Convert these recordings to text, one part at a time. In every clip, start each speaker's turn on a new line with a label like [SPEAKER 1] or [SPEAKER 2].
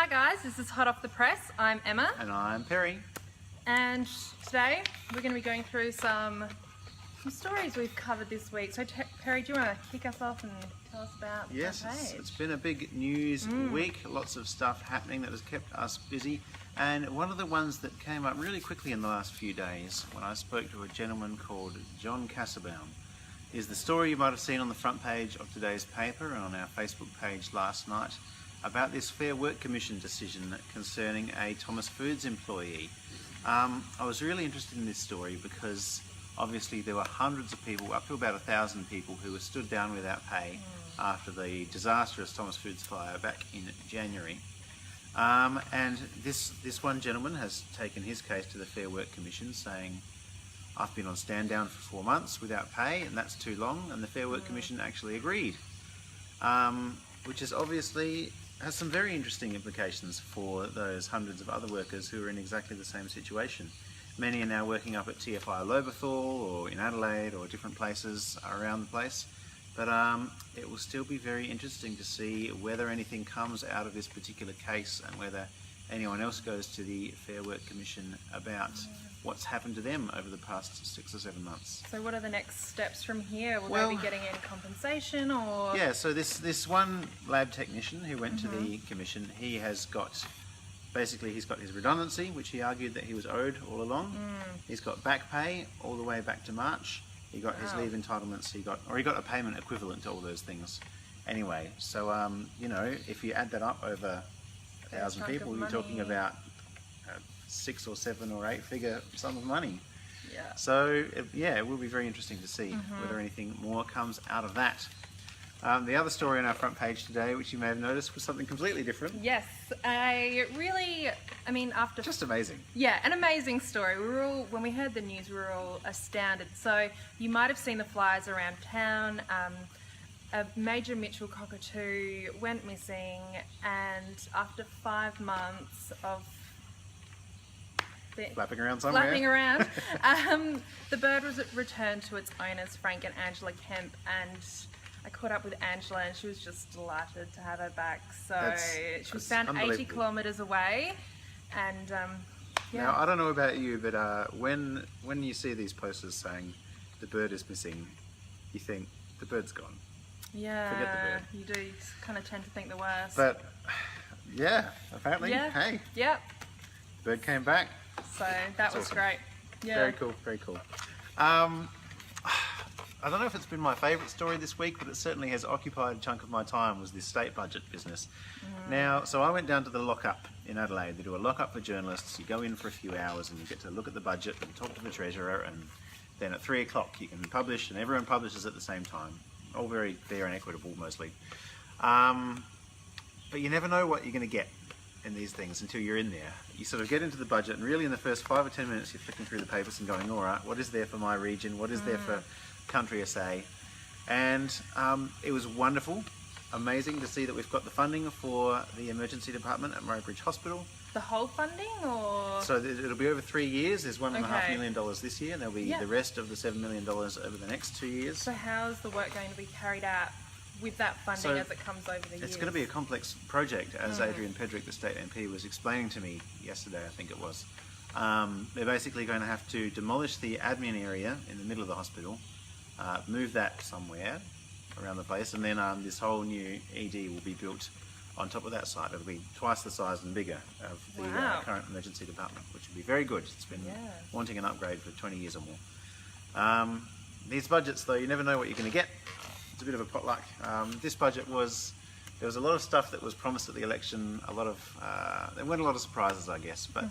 [SPEAKER 1] Hi guys, this is Hot Off the Press. I'm Emma.
[SPEAKER 2] And I'm Perry.
[SPEAKER 1] And today we're going to be going through some stories we've covered this week. So Perry, do you want to kick us off and tell us about
[SPEAKER 2] Yes,
[SPEAKER 1] the page?
[SPEAKER 2] it's been a big news week. Lots of stuff happening that has kept us busy. And one of the ones that came up really quickly in the last few days when I spoke to a gentleman called John Cassabaum is the story you might have seen on the front page of today's paper and on our Facebook page last night about this Fair Work Commission decision concerning a Thomas Foods employee. I was really interested in this story because obviously there were hundreds of people, up to about 1,000 people, who were stood down without pay after the disastrous Thomas Foods fire back in January. And this one gentleman has taken his case to the Fair Work Commission saying, I've been on stand down for 4 months without pay and that's too long, and the Fair Work Commission actually agreed, which is obviously has some very interesting implications for those hundreds of other workers who are in exactly the same situation. Many are now working up at TFI Lobethal or in Adelaide or different places around the place, but it will still be very interesting to see whether anything comes out of this particular case and whether anyone else goes to the Fair Work Commission about what's happened to them over the past 6 or 7 months.
[SPEAKER 1] So what are the next steps from here? Will they be getting any compensation or...?
[SPEAKER 2] Yeah, so this one lab technician who went to the commission, he has got, basically he's got his redundancy, which he argued that he was owed all along. He's got back pay all the way back to March. He got his leave entitlements, he got a payment equivalent to all those things. Anyway, so you know, if you add that up over 1,000 people, you're talking about 6 or 7 or 8 figure sum of money.
[SPEAKER 1] Yeah.
[SPEAKER 2] So it will be very interesting to see whether anything more comes out of that. The other story on our front page today, which you may have noticed, was something completely different.
[SPEAKER 1] Yes, after...
[SPEAKER 2] Just amazing.
[SPEAKER 1] Yeah, an amazing story. When we heard the news, we were all astounded. So you might have seen the flyers around town. A major Mitchell cockatoo went missing, and after 5 months of
[SPEAKER 2] flapping around somewhere.
[SPEAKER 1] The bird was returned to its owners, Frank and Angela Kemp, and I caught up with Angela and she was just delighted to have her back. So she was found 80 kilometres away, and yeah.
[SPEAKER 2] Now, I don't know about you, but when you see these posters saying the bird is missing, you think the bird's gone.
[SPEAKER 1] Yeah,
[SPEAKER 2] forget the bird.
[SPEAKER 1] You do kind of tend to think the worst.
[SPEAKER 2] But yeah, apparently, hey,
[SPEAKER 1] yep,
[SPEAKER 2] the bird came back.
[SPEAKER 1] So that was awesome. Great. Yeah.
[SPEAKER 2] Very cool, very cool. I don't know if it's been my favourite story this week, but it certainly has occupied a chunk of my time, was this state budget business. Now, so I went down to the lockup in Adelaide. They do a lockup for journalists. You go in for a few hours and you get to look at the budget and talk to the treasurer, and then at 3 o'clock you can publish, and everyone publishes at the same time. All very fair and equitable mostly. But you never know what you're going to get in these things until you're in there. You sort of get into the budget, and really in the first 5 or 10 minutes you're flicking through the papers and going, all right, what is there for my region? What is there for country SA? And it was wonderful, amazing to see that we've got the funding for the emergency department at Murray-Bridge Hospital.
[SPEAKER 1] The whole funding, or...?
[SPEAKER 2] So it'll be over 3 years. There's $1.5 million this year, and there'll be the rest of the $7 million over the next 2 years.
[SPEAKER 1] So how's the work going to be carried out with that funding as it comes over the years?
[SPEAKER 2] It's going to be a complex project, as Adrian Pedrick, the state MP, was explaining to me yesterday, I think it was. They're basically going to have to demolish the admin area in the middle of the hospital, move that somewhere around the place, and then this whole new ED will be built on top of that site. It'll be twice the size and bigger of the current emergency department, which would be very good. It's been wanting an upgrade for 20 years or more. These budgets, though, you never know what you're going to get. It's a bit of a potluck. This budget there was a lot of stuff that was promised at the election, there weren't a lot of surprises, I guess, but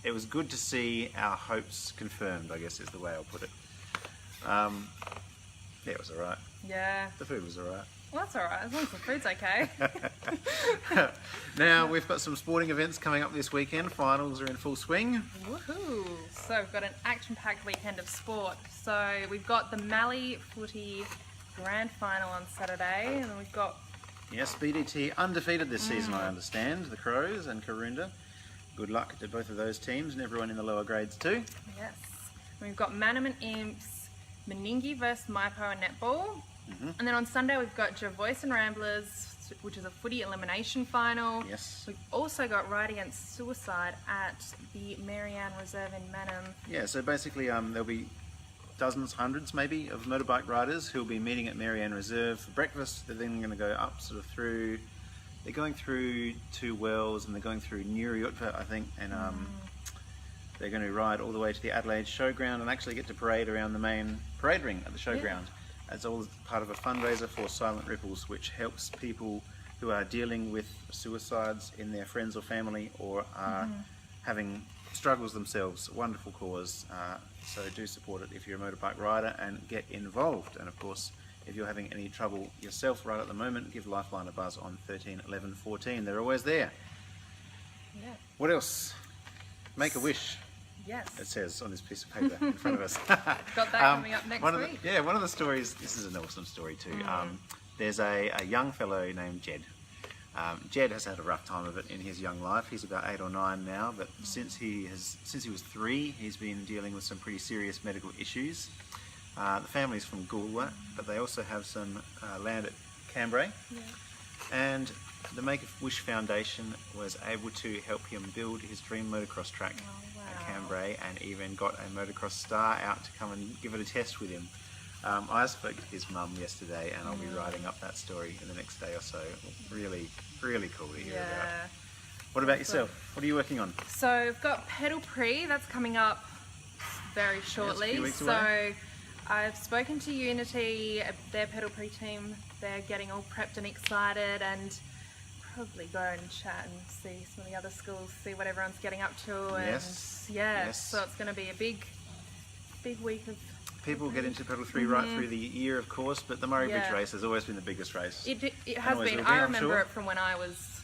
[SPEAKER 2] it was good to see our hopes confirmed, I guess is the way I'll put it. Yeah, it was alright.
[SPEAKER 1] Yeah.
[SPEAKER 2] The food was alright.
[SPEAKER 1] Well, that's alright, as long as the food's okay.
[SPEAKER 2] Now, we've got some sporting events coming up this weekend. Finals are in full swing.
[SPEAKER 1] Woohoo! So we've got an action-packed weekend of sport. So we've got the Mallee Footy Grand Final on Saturday, and then we've got...
[SPEAKER 2] Yes, BDT undefeated this season, I understand. The Crows and Karoonda. Good luck to both of those teams and everyone in the lower grades too.
[SPEAKER 1] Yes. And we've got Manaman Imps, Meningie versus Maipo and netball. And then on Sunday we've got Jervois and Ramblers which is a footy elimination final.
[SPEAKER 2] Yes.
[SPEAKER 1] We've also got Ride Against Suicide at the Marianne Reserve in Manham.
[SPEAKER 2] Yeah, so basically there'll be dozens, hundreds maybe, of motorbike riders who'll be meeting at Marianne Reserve for breakfast. They're then going to go up sort of through, they're going through Two Wells and they're going through Nuriutva, I think, and they're going to ride all the way to the Adelaide Showground and actually get to parade around the main parade ring at the showground. It's all part of a fundraiser for Silent Ripples, which helps people who are dealing with suicides in their friends or family or are having struggles themselves. Wonderful cause, so do support it if you're a motorbike rider and get involved. And of course, if you're having any trouble yourself right at the moment, give Lifeline a buzz on 13 11 14. They're always there.
[SPEAKER 1] Yeah.
[SPEAKER 2] What else? Make a wish.
[SPEAKER 1] Yes.
[SPEAKER 2] It says on this piece of paper in front of us.
[SPEAKER 1] Got that coming up next week.
[SPEAKER 2] One of the stories, this is an awesome story too. There's a young fellow named Jed. Jed has had a rough time of it in his young life. He's about 8 or 9 now, but since he was 3, he's been dealing with some pretty serious medical issues. The family's from Goolwa, but they also have some land at Cambrai.
[SPEAKER 1] Yeah.
[SPEAKER 2] And the Make-A-Wish Foundation was able to help him build his dream motocross track at Cambrai, and even got a motocross star out to come and give it a test with him. I spoke to his mum yesterday, and I'll be writing up that story in the next day or so. Really, really cool to hear about. What about yourself? What are you working on?
[SPEAKER 1] So I've got Pedal Pre, that's coming up very shortly.
[SPEAKER 2] Yes, a few weeks away.
[SPEAKER 1] So I've spoken to Unity, their Pedal Pre team. They're getting all prepped and excited, and probably go and chat and see some of the other schools, see what everyone's getting up to. And so it's going to be a big week of...
[SPEAKER 2] People get into Pedal 3 right through the year, of course, but the Murray Bridge race has always been the biggest race.
[SPEAKER 1] It has been. I remember it from when I was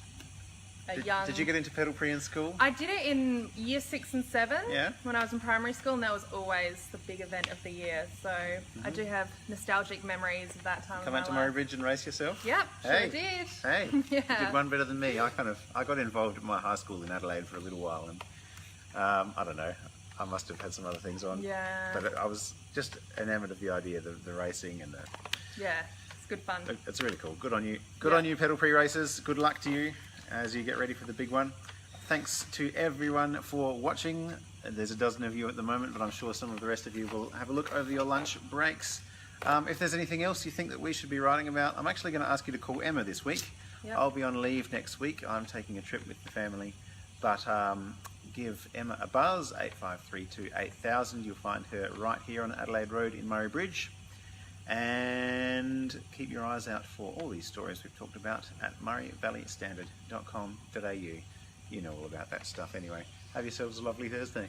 [SPEAKER 1] young...
[SPEAKER 2] Did you get into Pedal Pre in school?
[SPEAKER 1] I did it in year 6 and 7
[SPEAKER 2] Yeah.
[SPEAKER 1] when I was in primary school, and that was always the big event of the year. So I do have nostalgic memories of that time.
[SPEAKER 2] Come out to Murray Bridge and race yourself?
[SPEAKER 1] Yep,
[SPEAKER 2] Hey.
[SPEAKER 1] sure did.
[SPEAKER 2] Hey,
[SPEAKER 1] Yeah.
[SPEAKER 2] you did one better than me. I got involved at my high school in Adelaide for a little while, and I don't know, I must have had some other things on.
[SPEAKER 1] Yeah.
[SPEAKER 2] But I was just enamoured of the idea, the racing and the...
[SPEAKER 1] Yeah, it's good fun.
[SPEAKER 2] It's really cool. Good on you. Good on you, Pedal Pre racers. Good luck to you as you get ready for the big one. Thanks to everyone for watching. There's a dozen of you at the moment, but I'm sure some of the rest of you will have a look over your lunch breaks. If there's anything else you think that we should be writing about, I'm actually going to ask you to call Emma this week.
[SPEAKER 1] Yep.
[SPEAKER 2] I'll be on leave next week. I'm taking a trip with the family, but give Emma a buzz, 8532 8000. You'll find her right here on Adelaide Road in Murray Bridge. And keep your eyes out for all these stories we've talked about at murrayvalleystandard.com.au. You know all about that stuff anyway. Have yourselves a lovely Thursday.